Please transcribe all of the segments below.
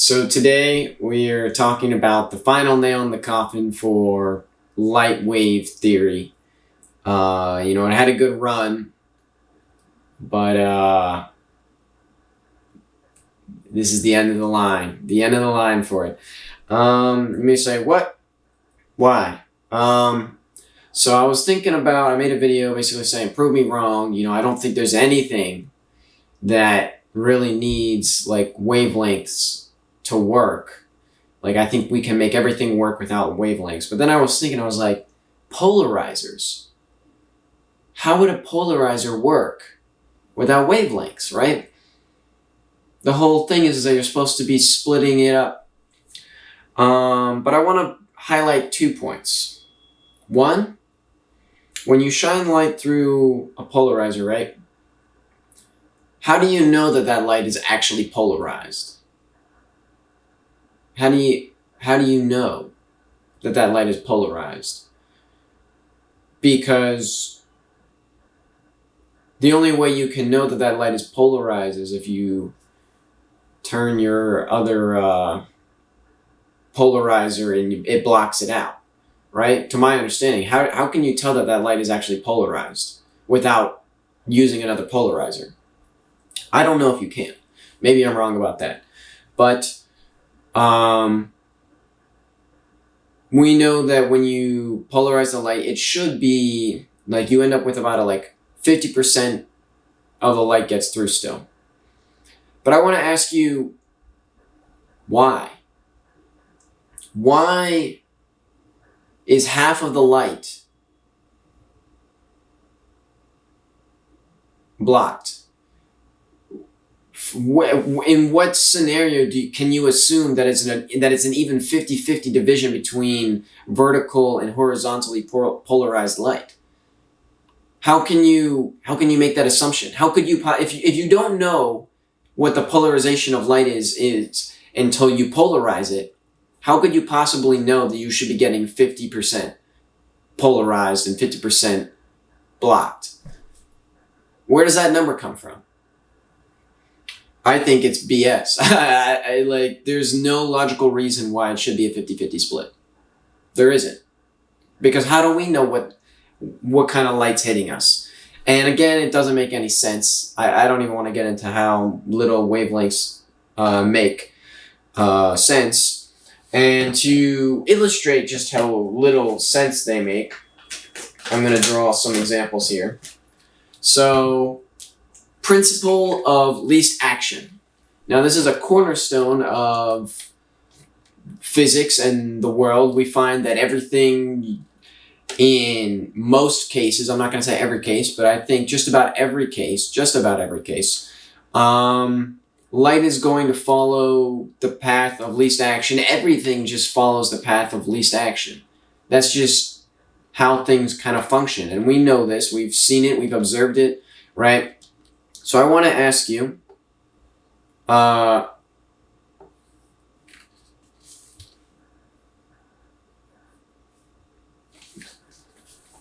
So today we're talking about the final nail in the coffin for light wave theory. It had a good run, but this is the end of the line. The end of the line for it. You may say, what? Why? So I was thinking about, I made a video basically saying, prove me wrong. I don't think there's anything that really needs like wavelengths to work. Like, I think we can make everything work without wavelengths. But then I was thinking, I was like, polarizers. How would a polarizer work without wavelengths, right? The whole thing is that you're supposed to be splitting it up. But I want to highlight 2 points. One, when you shine light through a polarizer, right? How do you know that that light is actually polarized? How do you know that that light is polarized? Because the only way you can know that that light is polarized is if you turn your other polarizer and it blocks it out, right? To my understanding, how can you tell that that light is actually polarized without using another polarizer? I don't know if you can. Maybe I'm wrong about that. But we know that when you polarize the light, it should be like you end up with about 50% of the light gets through still. But I want to ask you, why? Why is half of the light blocked? In what scenario can you assume that it's an even 50-50 division between vertical and horizontally polarized light? How can you make that assumption? How could you, if you don't know what the polarization of light is until you polarize it, how could you possibly know that you should be getting 50% polarized and 50% blocked? Where does that number come from? I think it's BS. There's no logical reason why it should be a 50-50 split. There isn't. Because how do we know what kind of light's hitting us? And again, it doesn't make any sense. I don't even want to get into how little wavelengths make sense. And to illustrate just how little sense they make, I'm going to draw some examples here. So, principle of least action. Now, this is a cornerstone of physics and the world. We find that everything, in most cases, I'm not going to say every case, but I think just about every case, light is going to follow the path of least action. Everything just follows the path of least action. That's just how things kind of function. And we know this. We've seen it. We've observed it, right? So I want to ask you,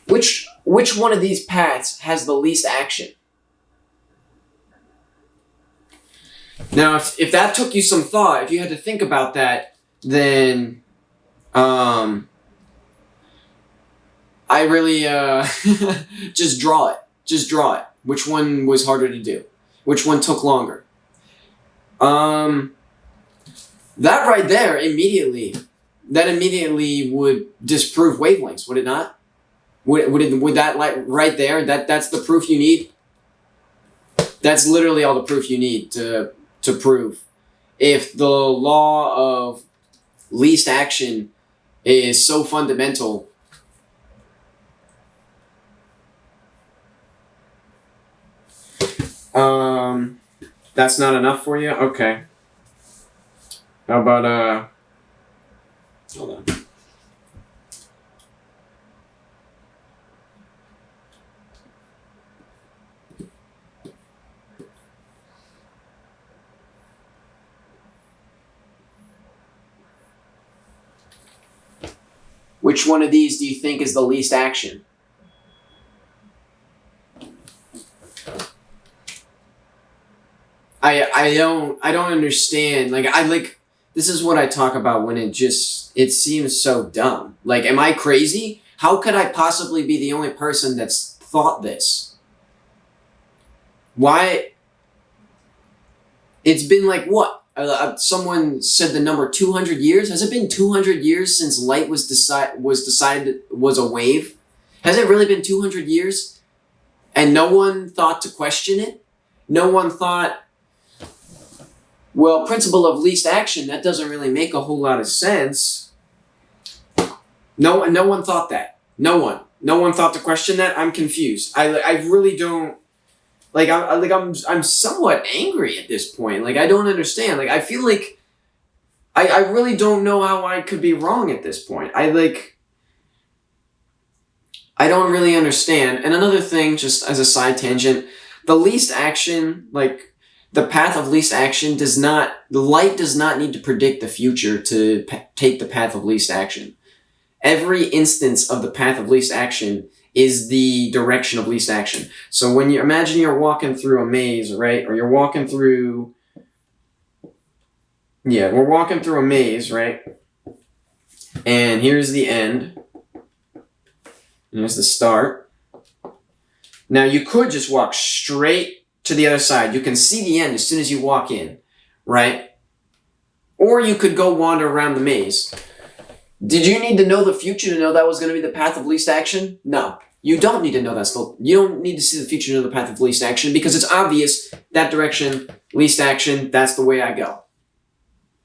which one of these paths has the least action? Now, if that took you some thought, if you had to think about that, then I really just draw it. Just draw it. Which one was harder to do? Which one took longer? That right there immediately would disprove wavelengths, would it not? Would that light right there, that's the proof you need? That's literally all the proof you need to prove. If the law of least action is so fundamental, that's not enough for you? Okay. How about, hold on. Which one of these do you think is the least action? I don't understand. this is what I talk about when it seems so dumb. Like, am I crazy? How could I possibly be the only person that's thought this? Why? It's been like what? Someone said the number 200 years. Has it been 200 years since light was decided was a wave? Has it really been 200 years? And no one thought to question it? No one thought, well, principle of least action, that doesn't really make a whole lot of sense. No one thought that. No one thought to question that. I'm confused. I really don't. Like I'm somewhat angry at this point. Like, I don't understand. Like, I feel like I really don't know how I could be wrong at this point. I don't really understand. And another thing, just as a side tangent, the least action, like the path of least action the light does not need to predict the future to take the path of least action. Every instance of the path of least action is the direction of least action. So when you imagine you're walking through a maze, right? Or you're walking through, we're walking through a maze, right? And here's the end. Here's the start. Now you could just walk straight to the other side. You can see the end as soon as you walk in, right? Or you could go wander around the maze. Did you need to know the future to know that was going to be the path of least action? No. You don't need to know that. You don't need to see the future to know the path of least action, because it's obvious that direction, least action, that's the way I go.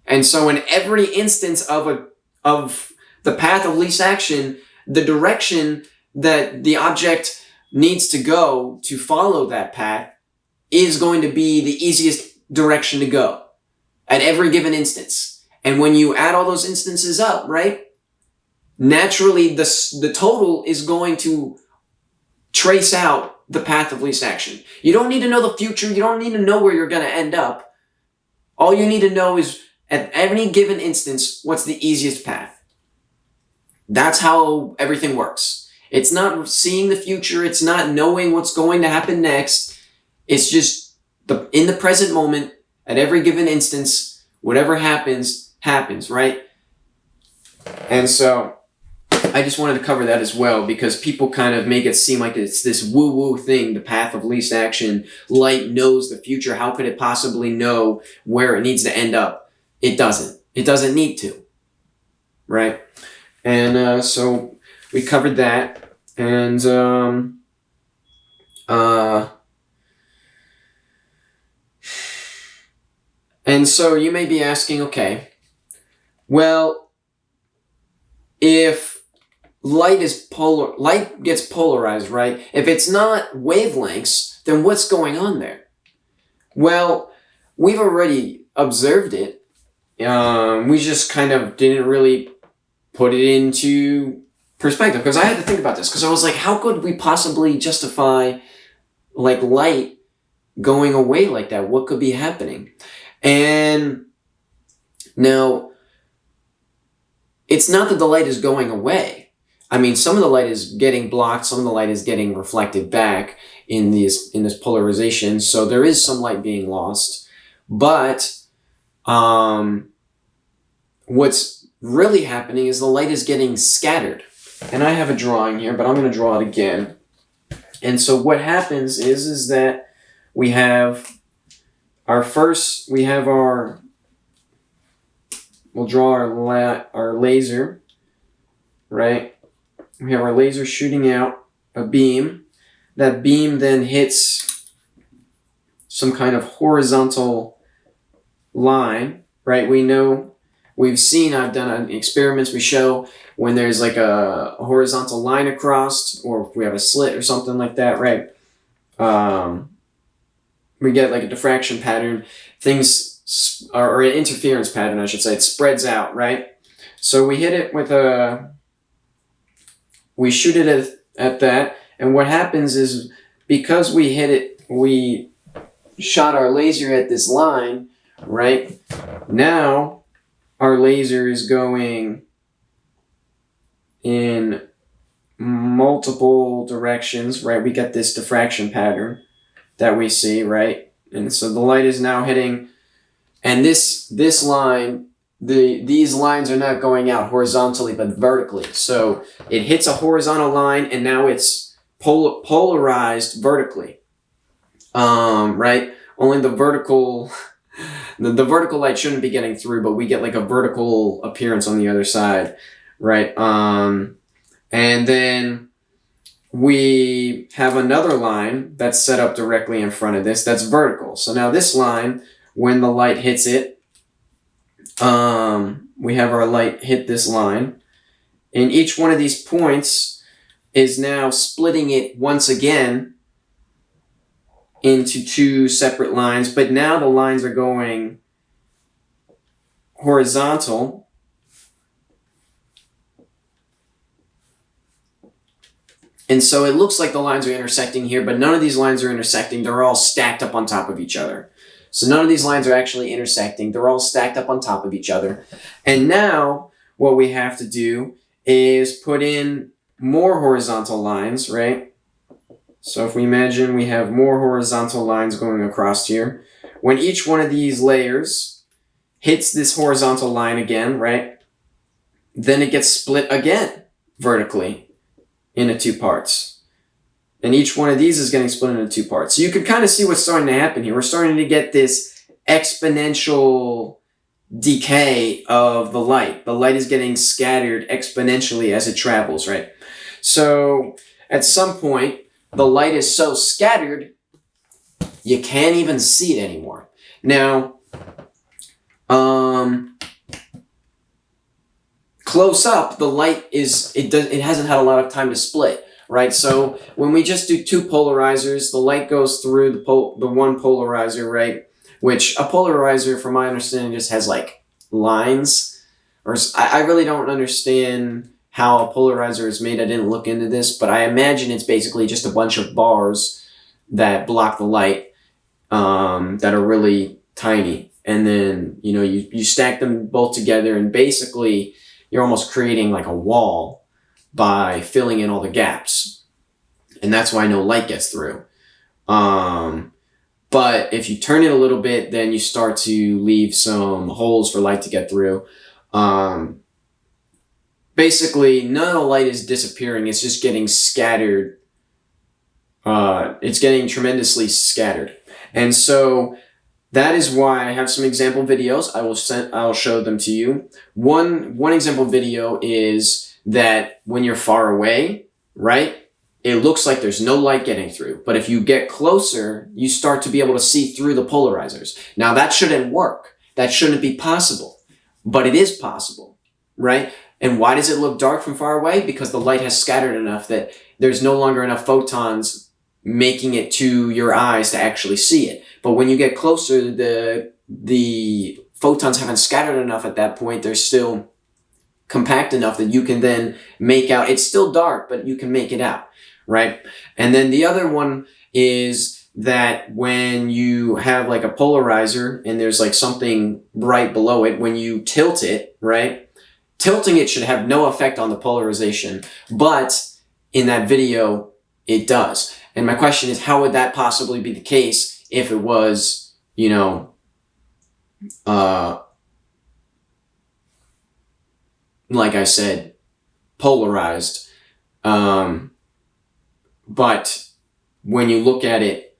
And so in every instance of the path of least action, the direction that the object needs to go to follow that path is going to be the easiest direction to go at every given instance. And when you add all those instances up, right, naturally the total is going to trace out the path of least action. You don't need to know the future. You don't need to know where you're going to end up. All you need to know is at any given instance, what's the easiest path. That's how everything works. It's not seeing the future. It's not knowing what's going to happen next. It's just in the present moment, at every given instance, whatever happens, right? And so I just wanted to cover that as well, because people kind of make it seem like it's this woo-woo thing, the path of least action. Light knows the future. How could it possibly know where it needs to end up? It doesn't. It doesn't need to, right? And so we covered that. And so you may be asking, okay, well, if light gets polarized, right? If it's not wavelengths, then what's going on there? Well, we've already observed it. We just kind of didn't really put it into perspective, because I had to think about this, because I was like, how could we possibly justify like light going away like that? What could be happening? And now, it's not that the light is going away. I mean, some of the light is getting blocked, some of the light is getting reflected back in this polarization, so there is some light being lost. But what's really happening is the light is getting scattered. And I have a drawing here, but I'm going to draw it again. And so what happens is that we have we'll draw our laser, right? We have our laser shooting out a beam. That beam then hits some kind of horizontal line, right? I've done experiments, we show when there's like a horizontal line across, or if we have a slit or something like that, right? We get like a diffraction pattern, or an interference pattern, I should say. It spreads out, right? So we hit it we shoot it at that, and what happens is, because we shot our laser at this line, right? Now, our laser is going in multiple directions, right? We get this diffraction pattern that we see, right? And so the light is now hitting, and this line, these lines are not going out horizontally but vertically. So it hits a horizontal line and now it's polarized vertically. Right? Only the vertical the vertical light shouldn't be getting through, but we get like a vertical appearance on the other side, right? And then we have another line that's set up directly in front of this that's vertical. So now this line, when the light hits it, we have our light hit this line, and each one of these points is now splitting it once again into two separate lines, but now the lines are going horizontal. And so it looks like the lines are intersecting here, but none of these lines are intersecting. They're all stacked up on top of each other. So none of these lines are actually intersecting. They're all stacked up on top of each other. And now what we have to do is put in more horizontal lines, right? So if we imagine we have more horizontal lines going across here, when each one of these layers hits this horizontal line again, right, then it gets split again vertically into two parts. And each one of these is getting split into two parts. So you can kind of see what's starting to happen here. We're starting to get this exponential decay of the light. The light is getting scattered exponentially as it travels, right? So at some point, the light is so scattered, you can't even see it anymore. Now, close up, the light it hasn't had a lot of time to split, right? So when we just do two polarizers, the light goes through the one polarizer, right? Which a polarizer, from my understanding, just has like lines. Or I really don't understand how a polarizer is made. I didn't look into this, but I imagine it's basically just a bunch of bars that block the light that are really tiny. And then, you stack them both together, and basically you're almost creating like a wall by filling in all the gaps. And that's why no light gets through. But if you turn it a little bit, then you start to leave some holes for light to get through. Basically, none of the light is disappearing. It's just getting scattered. It's getting tremendously scattered. And so that is why I have some example videos. I'll show them to you. One example video is that when you're far away, right, it looks like there's no light getting through. But if you get closer, you start to be able to see through the polarizers. Now that shouldn't work. That shouldn't be possible. But it is possible, right? And why does it look dark from far away? Because the light has scattered enough that there's no longer enough photons making it to your eyes to actually see it. But when you get closer, the photons haven't scattered enough at that point. They're still compact enough that you can then make out. It's still dark, but you can make it out, right? And then the other one is that when you have like a polarizer and there's like something bright below it, when you tilt it, right? Tilting it should have no effect on the polarization, but in that video, it does. And my question is, how would that possibly be the case if it was, like I said, polarized. But when you look at it,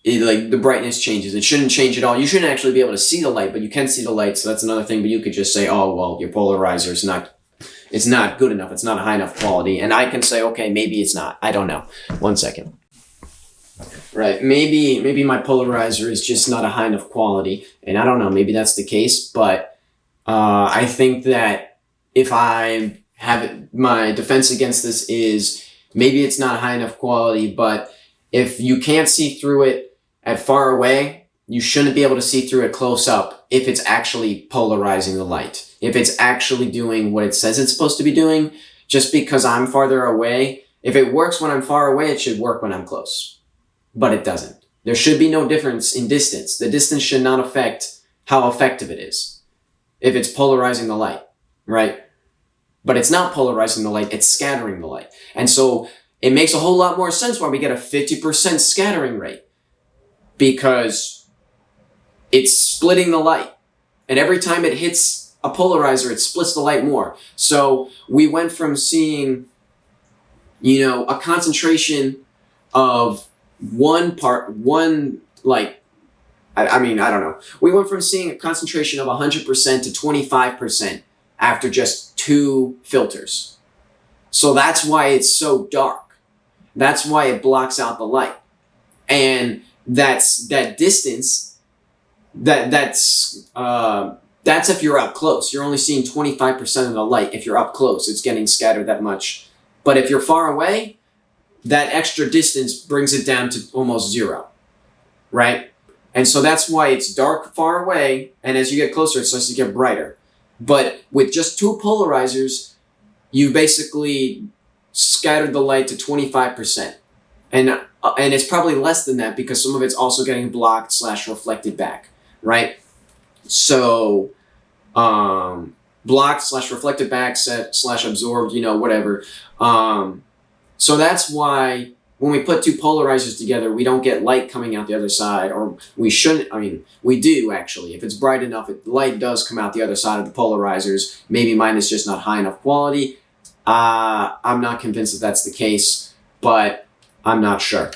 like the brightness changes. It shouldn't change at all. You shouldn't actually be able to see the light, but you can see the light, so that's another thing. But you could just say, oh, well, your polarizer is not good enough. It's not a high enough quality. And I can say, okay, maybe it's not. I don't know. 1 second. Right. Maybe my polarizer is just not a high enough quality. And I don't know. Maybe that's the case. But I think that if I have it, my defense against this is maybe it's not high enough quality, but if you can't see through it at far away, you shouldn't be able to see through it close up if it's actually polarizing the light. If it's actually doing what it says it's supposed to be doing, just because I'm farther away, if it works when I'm far away, it should work when I'm close. But it doesn't. There should be no difference in distance. The distance should not affect how effective it is if it's polarizing the light, right? But it's not polarizing the light, it's scattering the light. And so it makes a whole lot more sense why we get a 50% scattering rate, because it's splitting the light. And every time it hits a polarizer, it splits the light more. So we went from seeing, a concentration of I don't know. We went from seeing a concentration of 100% to 25% after just 2 filters. So that's why it's so dark. That's why it blocks out the light. And that distance, that's if you're up close. You're only seeing 25% of the light. If you're up close, it's getting scattered that much. But if you're far away, that extra distance brings it down to almost 0, right? And so that's why it's dark far away, and as you get closer, it starts to get brighter. But with just 2 polarizers, you basically scattered the light to 25%. And it's probably less than that because some of it's also getting blocked / reflected back, right? So, blocked / reflected back / absorbed, whatever. So that's why when we put 2 polarizers together, we don't get light coming out the other side, or we shouldn't. I mean, we do actually. If it's bright enough, light does come out the other side of the polarizers. Maybe mine is just not high enough quality. I'm not convinced that that's the case, but I'm not sure.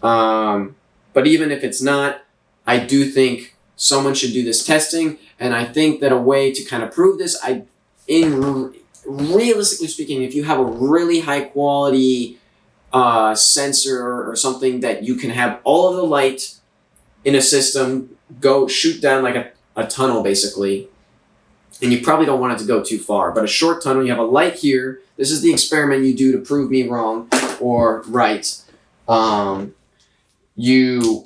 But even if it's not, I do think someone should do this testing, and I think that a way to kind of prove this, realistically speaking, if you have a really high quality sensor or something that you can have all of the light in a system go shoot down like a tunnel basically, and you probably don't want it to go too far, but a short tunnel, you have a light here. This is the experiment you do to prove me wrong or right. You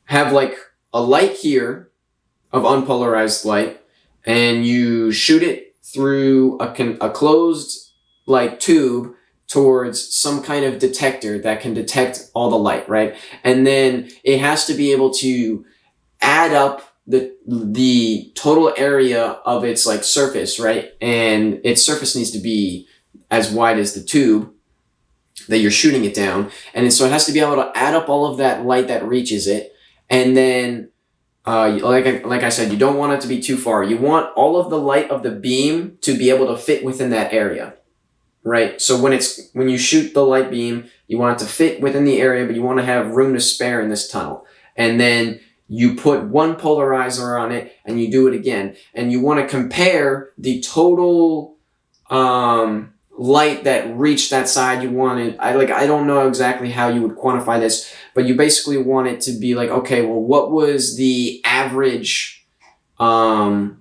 have like a light here of unpolarized light, and you shoot it through a closed like tube towards some kind of detector that can detect all the light, right? And then it has to be able to add up the total area of its like surface, right? And its surface needs to be as wide as the tube that you're shooting it down. And so it has to be able to add up all of that light that reaches it. And then, like I said, you don't want it to be too far. You want all of the light of the beam to be able to fit within that area, right? So when you shoot the light beam, you want it to fit within the area, but you want to have room to spare in this tunnel. And then you put 1 polarizer on it, and you do it again. And you want to compare the total light that reached that side. You want it, I don't know exactly how you would quantify this, but you basically want it to be like, okay, well, what was the average energy,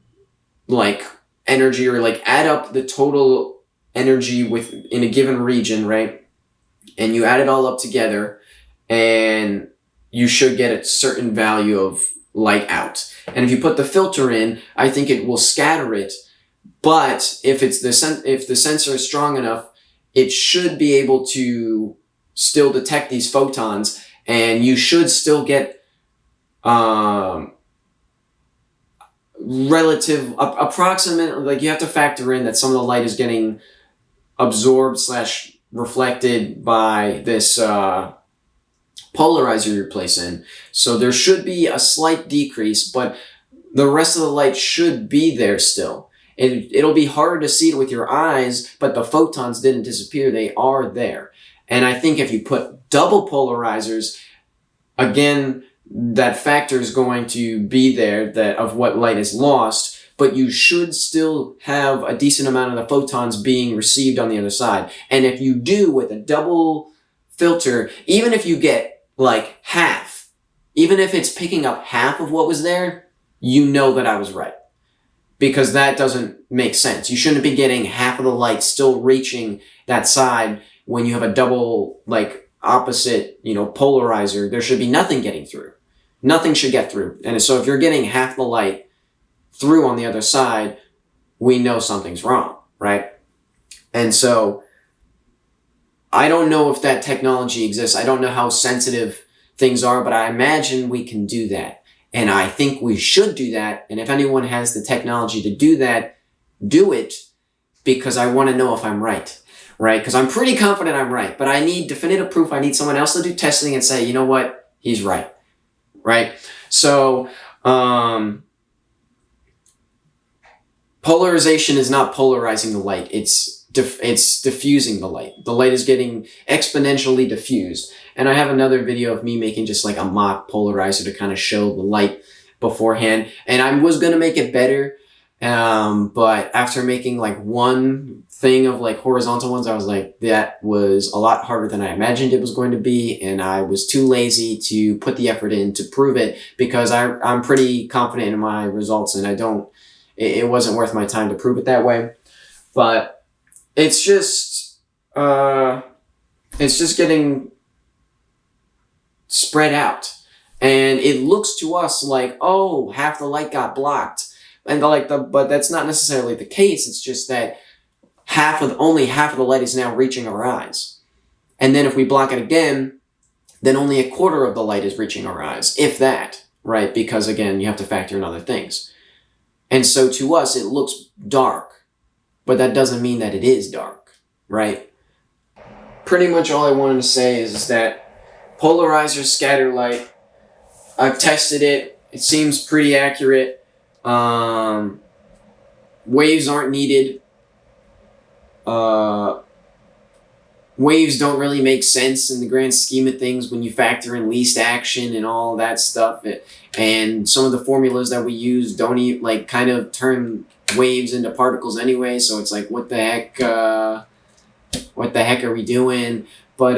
or add up the total energy in a given region, right? And you add it all up together, and you should get a certain value of light out. And if you put the filter in, I think it will scatter it. But if the sensor is strong enough, it should be able to still detect these photons, and you should still get approximate. You have to factor in that some of the light is getting absorbed / reflected by this polarizer you're placing. So there should be a slight decrease, but the rest of the light should be there still. It'll be harder to see it with your eyes, but the photons didn't disappear. They are there. And I think if you put double polarizers, again, that factor is going to be there of what light is lost, but you should still have a decent amount of the photons being received on the other side. And if you do with a double filter, even if you get half, even if it's picking up half of what was there, you know that I was right. Because that doesn't make sense. You shouldn't be getting half of the light still reaching that side when you have a double, opposite, polarizer. There should be nothing getting through. Nothing should get through. And so if you're getting half the light through on the other side, we know something's wrong, right? And so I don't know if that technology exists. I don't know how sensitive things are, but I imagine we can do that. And I think we should do that. And if anyone has the technology to do that, do it, because I want to know if I'm right, right? Because I'm pretty confident I'm right, but I need definitive proof. I need someone else to do testing and say, you know what? He's right, right? So polarization is not polarizing the light. It's diffusing the light. The light is getting exponentially diffused. And I have another video of me making just like a mock polarizer to kind of show the light beforehand. And I was going to make it better. But after making like one thing of like horizontal ones, I was like, that was a lot harder than I imagined it was going to be. And I was too lazy to put the effort in to prove it, because I'm pretty confident in my results, and it wasn't worth my time to prove it that way. But it's just getting spread out. And it looks to us like, oh, half the light got blocked. But that's not necessarily the case. It's just that only half of the light is now reaching our eyes. And then if we block it again, then only a quarter of the light is reaching our eyes, if that, right? Because again, you have to factor in other things. And so to us, it looks dark, but that doesn't mean that it is dark, right? Pretty much all I wanted to say is that polarizers scatter light. I've tested it. It seems pretty accurate. Waves aren't needed. Waves don't really make sense in the grand scheme of things when you factor in least action and all that stuff. And some of the formulas that we use don't even like kind of turn waves into particles anyway. So it's like, what the heck are we doing? But,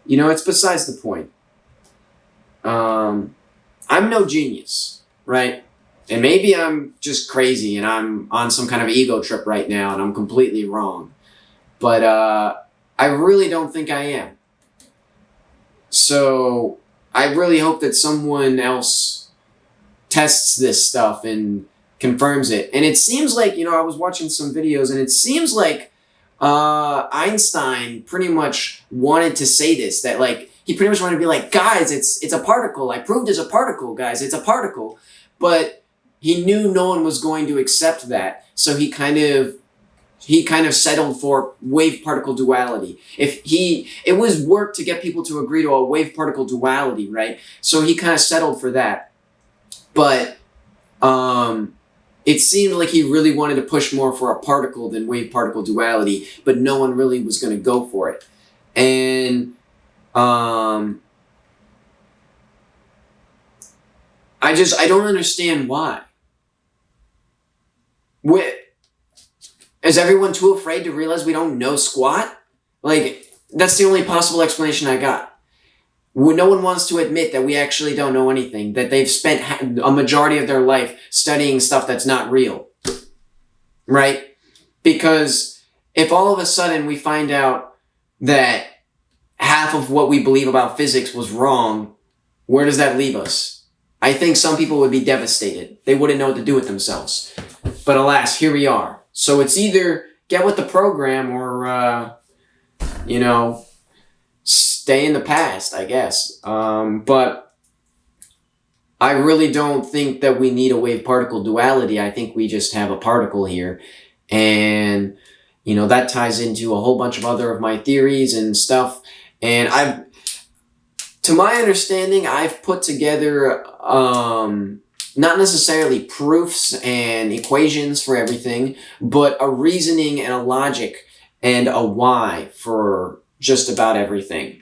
you know, it's besides the point. I'm no genius, right? And maybe I'm just crazy and I'm on some kind of ego trip right now and I'm completely wrong. But I really don't think I am. So I really hope that someone else tests this stuff and confirms it. And it seems like, you know, I was watching some videos and it seems like Einstein pretty much wanted to say this, that like, he pretty much wanted to be like, guys, it's a particle. I proved it's a particle, guys. It's a particle. But he knew no one was going to accept that. So he kind of settled for wave-particle duality. It was work to get people to agree to a wave-particle duality, right? So he kind of settled for that. But it seemed like he really wanted to push more for a particle than wave-particle duality, but no one really was going to go for it. And I don't understand why. Is everyone too afraid to realize we don't know squat? Like, that's the only possible explanation I got. No one wants to admit that we actually don't know anything, that they've spent a majority of their life studying stuff that's not real. Right? Because if all of a sudden we find out that half of what we believe about physics was wrong, where does that leave us? I think some people would be devastated. They wouldn't know what to do with themselves. But alas, here we are. So it's either get with the program or, you know, stay in the past, I guess. But I really don't think that we need a wave-particle duality. I think we just have a particle here. And, you know, that ties into a whole bunch of other of my theories and stuff. And to my understanding, I've put together, not necessarily proofs and equations for everything, but a reasoning and a logic and a why for just about everything.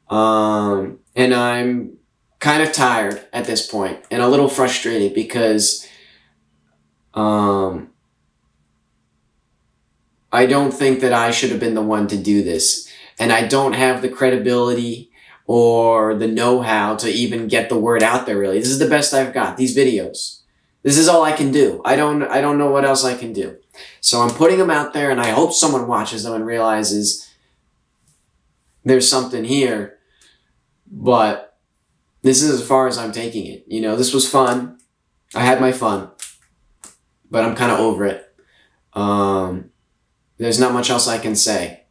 And I'm kind of tired at this point and a little frustrated because I don't think that I should have been the one to do this. And I don't have the credibility or the know-how to even get the word out there, really. This is the best I've got, these videos. This is all I can do. I don't know what else I can do. So I'm putting them out there, and I hope someone watches them and realizes there's something here. But this is as far as I'm taking it. You know, this was fun. I had my fun. But I'm kind of over it. There's not much else I can say.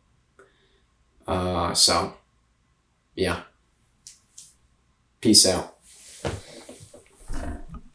So, yeah. Peace out.